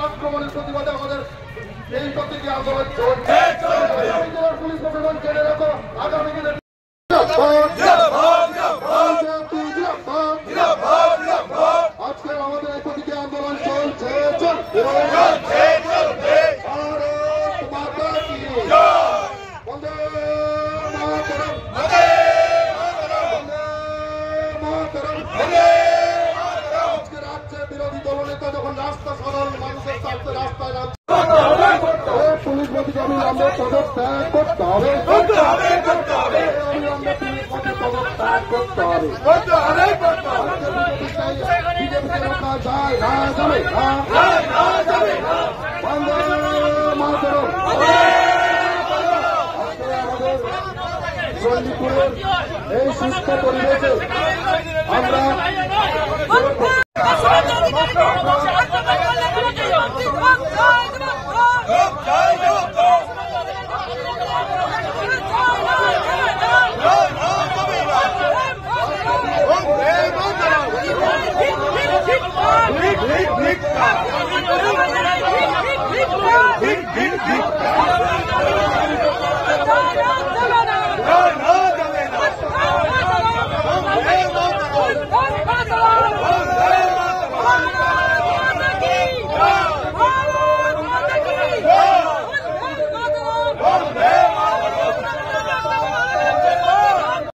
আক্রমণের প্রতিবাদে আমাদের এই প্রতিক্রিয়া আন্দোলন চলছে। পুলিশ প্রশাসন জেনে রাখো আগামী দিনে আজকে আমাদের এই প্রতিক্রিয়া আন্দোলন চলছে। বিরোধী দলনেতা যখন রাস্তা সাধারণ মানুষের স্বার্থে রাস্তায় পুলিশ প্রতিগামী আমরা পদত্যাগ করতে হবে, অবিলম্বে পুলিশ প্রতি পদত্যাগ করতে হবে। বিজেপিকে রোকা যায় না, যাবে না। বন্দে মাতরম। আমাদের চণ্ডীপুরের এই সুস্থ পরিবেশে আমরা